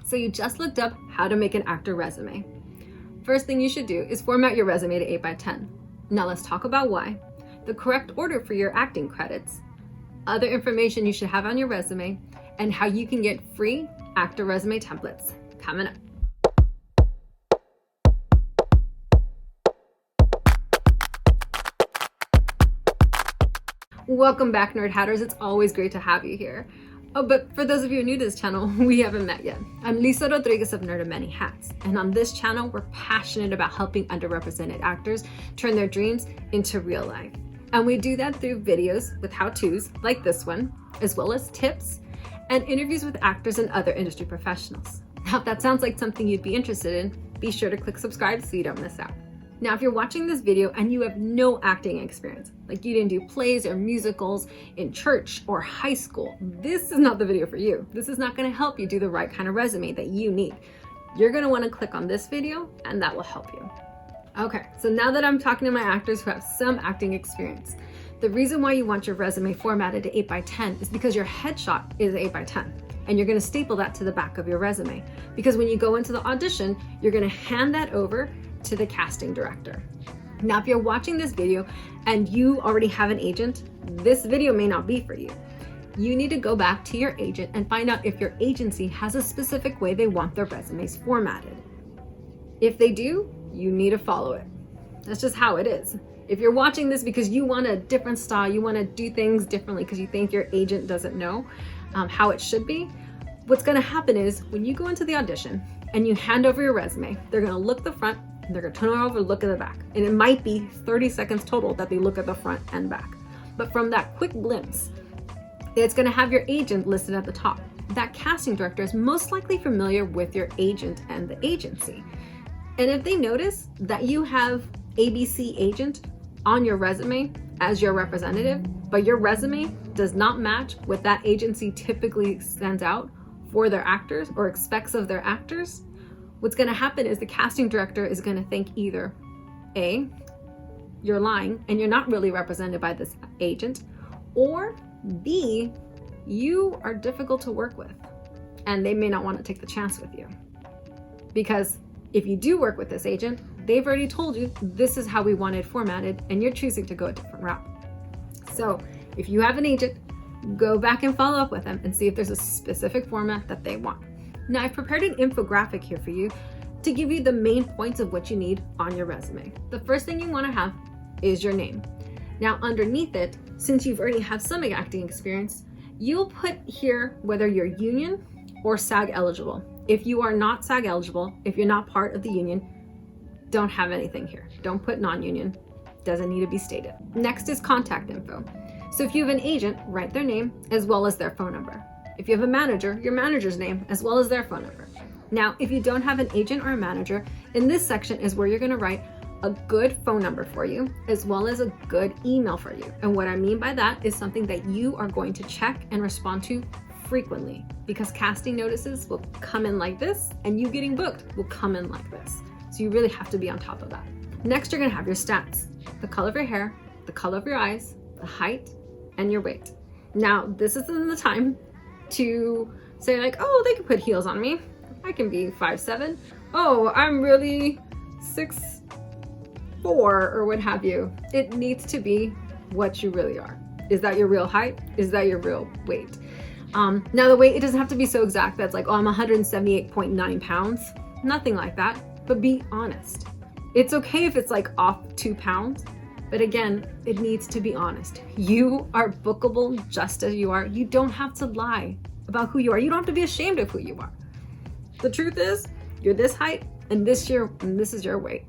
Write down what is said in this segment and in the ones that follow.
So you just looked up how to make an actor resume. First thing you should do is format your resume to 8x10. Now let's talk about why, the correct order for your acting credits, other information you should have on your resume, and how you can get free actor resume templates coming up. Welcome back, Nerd Hatters. It's always great to have you here. Oh, but for those of you new to this channel, we haven't met yet. I'm Lisa Rodriguez of Nerd of Many Hats, and on this channel, we're passionate about helping underrepresented actors turn their dreams into real life. And we do that through videos with how-tos like this one, as well as tips and interviews with actors and other industry professionals. Now, if that sounds like something you'd be interested in, be sure to click subscribe so you don't miss out. Now, if you're watching this video and you have no acting experience, like you didn't do plays or musicals in church or high school, this is not the video for you. This is not going to help you do the right kind of resume that you need. You're going to want to click on this video and that will help you. Okay, so now that I'm talking to my actors who have some acting experience, the reason why you want your resume formatted to 8x10 is because your headshot is 8x10. And you're going to staple that to the back of your resume. Because when you go into the audition, you're going to hand that over to the casting director. Now, if you're watching this video and you already have an agent, this video may not be for you. You need to go back to your agent and find out if your agency has a specific way they want their resumes formatted. If they do, you need to follow it. That's just how it is. If you're watching this because you want a different style, you want to do things differently because you think your agent doesn't know how it should be, what's going to happen is when you go into the audition and you hand over your resume, they're going to look the front, they're going to turn it over, look at the back. And it might be 30 seconds total that they look at the front and back. But from that quick glimpse, it's going to have your agent listed at the top. That casting director is most likely familiar with your agent and the agency. And if they notice that you have ABC agent on your resume as your representative, but your resume does not match what that agency typically sends out for their actors or expects of their actors, what's going to happen is the casting director is going to think either A, you're lying and you're not really represented by this agent, or B, you are difficult to work with and they may not want to take the chance with you. Because if you do work with this agent, they've already told you this is how we want it formatted and you're choosing to go a different route. So if you have an agent, go back and follow up with them and see if there's a specific format that they want. Now, I've prepared an infographic here for you to give you the main points of what you need on your resume. The first thing you want to have is your name. Now, underneath it, since you've already have some acting experience, you'll put here whether you're union or SAG eligible. If you are not SAG eligible, if you're not part of the union, don't have anything here. Don't put non-union. Doesn't need to be stated. Next is contact info. So if you have an agent, write their name as well as their phone number. If you have a manager, your manager's name as well as their phone number. Now, if you don't have an agent or a manager, in this section is where you're going to write a good phone number for you as well as a good email for you. And what I mean by that is something that you are going to check and respond to frequently, because casting notices will come in like this and you getting booked will come in like this. So you really have to be on top of that. Next, you're going to have your stats, the color of your hair, the color of your eyes, the height, and your weight. Now, this isn't the time to say like, oh, they can put heels on me. I can be 5'7". Oh, I'm really 6'4" or what have you. It needs to be what you really are. Is that your real height? Is that your real weight? Now the weight, it doesn't have to be so exact that's like, oh, I'm 178.9 pounds. Nothing like that, but be honest. It's okay if it's like off 2 pounds, but again, it needs to be honest. You are bookable just as you are. You don't have to lie about who you are. You don't have to be ashamed of who you are. The truth is, you're this height and this is your weight.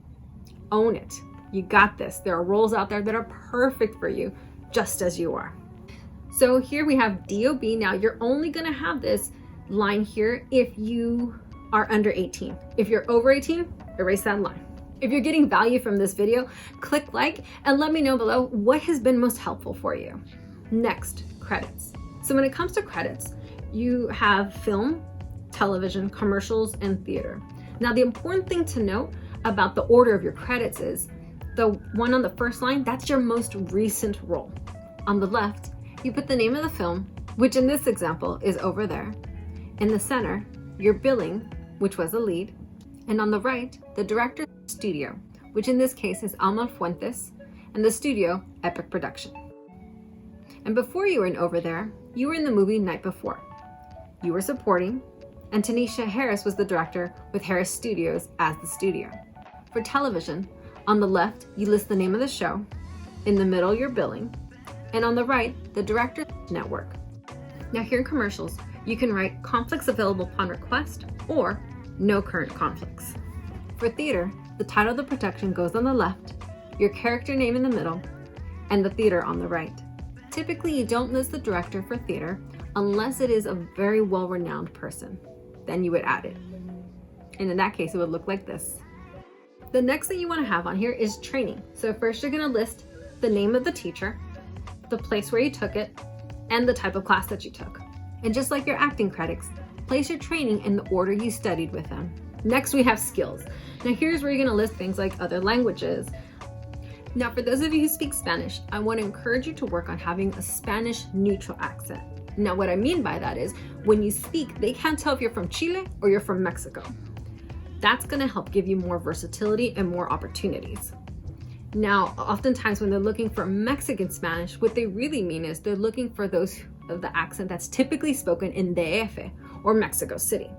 Own it. You got this. There are roles out there that are perfect for you just as you are. So here we have DOB. Now you're only gonna have this line here if you are under 18. If you're over 18, erase that line. If you're getting value from this video, click like and let me know below what has been most helpful for you. Next, credits. So when it comes to credits, you have film, television, commercials, and theater. Now the important thing to note about the order of your credits is the one on the first line, that's your most recent role. On the left, you put the name of the film, which in this example is over there. In the center, your billing, which was the lead, and on the right, the director's studio, which in this case is Alma Fuentes, and the studio, Epic Production. And before you went over there, you were in the movie Night Before. You were supporting, and Tanisha Harris was the director with Harris Studios as the studio. For television, on the left, you list the name of the show, in the middle, your billing, and on the right, the director's network. Now here in commercials, you can write conflicts available upon request or no current conflicts. For theater, the title of the production goes on the left, your character name in the middle, and the theater on the right. Typically, you don't list the director for theater unless it is a very well-renowned person. Then you would add it. And in that case, it would look like this. The next thing you want to have on here is training. So first you're going to list the name of the teacher, the place where you took it, and the type of class that you took. And just like your acting credits, place your training in the order you studied with them. Next, we have skills. Now here's where you're going to list things like other languages. Now for those of you who speak Spanish, I want to encourage you to work on having a Spanish neutral accent. Now what I mean by that is when you speak, they can't tell if you're from Chile or you're from Mexico. That's going to help give you more versatility and more opportunities. Now, oftentimes when they're looking for Mexican Spanish, what they really mean is they're looking for those of the accent that's typically spoken in DF or Mexico City.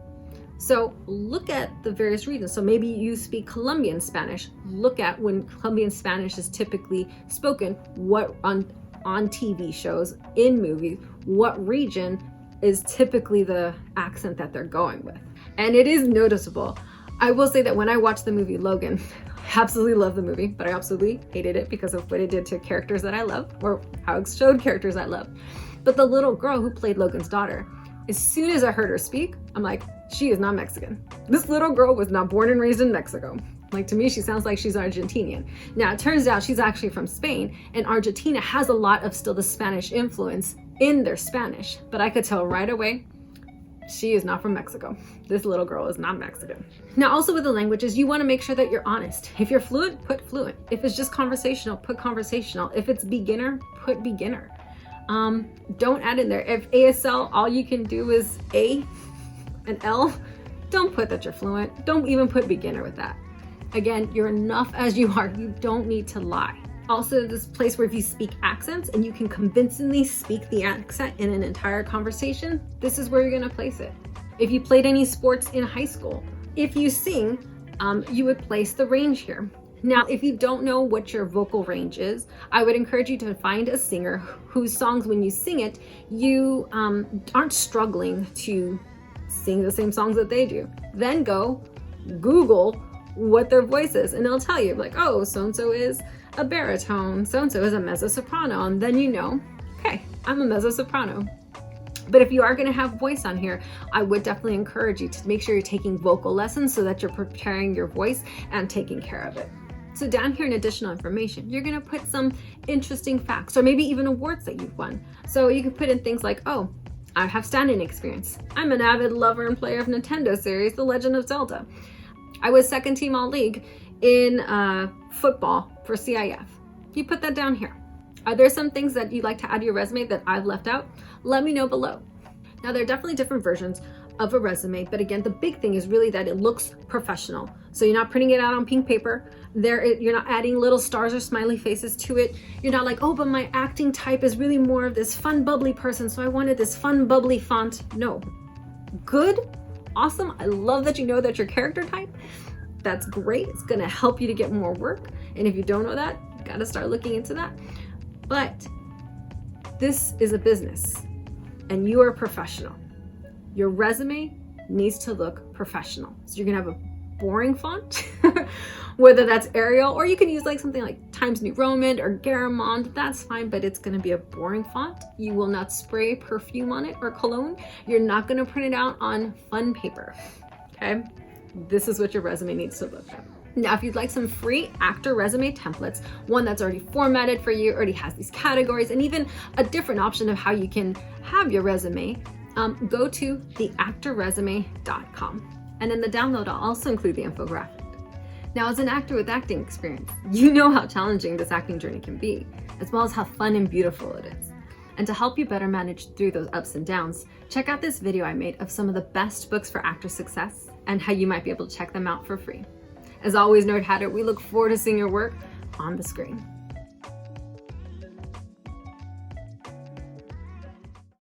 So look at the various regions. So maybe you speak Colombian Spanish. Look at when Colombian Spanish is typically spoken, what on TV shows, in movies, what region is typically the accent that they're going with. And it is noticeable. I will say that when I watched the movie Logan, I absolutely love the movie, but I absolutely hated it because of what it did to characters that I love, or how it showed characters I love. But the little girl who played Logan's daughter, as soon as I heard her speak, I'm like, she is not Mexican. This little girl was not born and raised in Mexico. Like, to me, she sounds like she's Argentinian. Now, it turns out she's actually from Spain, and Argentina has a lot of still the Spanish influence in their Spanish, but I could tell right away, she is not from Mexico. This little girl is not Mexican. Now, also with the languages, you want to make sure that you're honest. If you're fluent, put fluent. If it's just conversational, put conversational. If it's beginner, put beginner. Don't add in there. If ASL, all you can do is A and L, don't put that you're fluent. Don't even put beginner with that. Again, you're enough as you are. You don't need to lie. Also, this place where if you speak accents and you can convincingly speak the accent in an entire conversation, this is where you're going to place it. If you played any sports in high school, if you sing, you would place the range here. Now, if you don't know what your vocal range is, I would encourage you to find a singer whose songs, when you sing it, you aren't struggling to sing the same songs that they do. Then go Google what their voice is, and it'll tell you, like, oh, so-and-so is a baritone, so-and-so is a mezzo-soprano, and then you know, okay, I'm a mezzo-soprano. But if you are going to have voice on here, I would definitely encourage you to make sure you're taking vocal lessons so that you're preparing your voice and taking care of it. So down here in additional information, you're going to put some interesting facts or maybe even awards that you've won. So you can put in things like, oh, I have standing experience. I'm an avid lover and player of Nintendo series, The Legend of Zelda. I was second team all-league in football for CIF. You put that down here. Are there some things that you'd like to add to your resume that I've left out? Let me know below. Now, there are definitely different versions of a resume, but again, the big thing is really that it looks professional. So you're not printing it out on pink paper. You're not adding little stars or smiley faces to it. You're not like, oh, but my acting type is really more of this fun, bubbly person, so I wanted this fun, bubbly font. No. Good, awesome. I love that you know that your character type. That's great. It's gonna help you to get more work. And if you don't know that, you gotta start looking into that. But this is a business and you are a professional. Your resume needs to look professional. So you're gonna have a boring font, whether that's Arial, or you can use like something like Times New Roman or Garamond, that's fine, but it's gonna be a boring font. You will not spray perfume on it or cologne. You're not gonna print it out on fun paper, okay? This is what your resume needs to look like. Now, if you'd like some free actor resume templates, one that's already formatted for you, already has these categories, and even a different option of how you can have your resume, go to theactorresume.com. And in the download, I'll also include the infographic. Now, as an actor with acting experience, you know how challenging this acting journey can be, as well as how fun and beautiful it is. And to help you better manage through those ups and downs, check out this video I made of some of the best books for actor success and how you might be able to check them out for free. As always, Nerd Hatter, we look forward to seeing your work on the screen.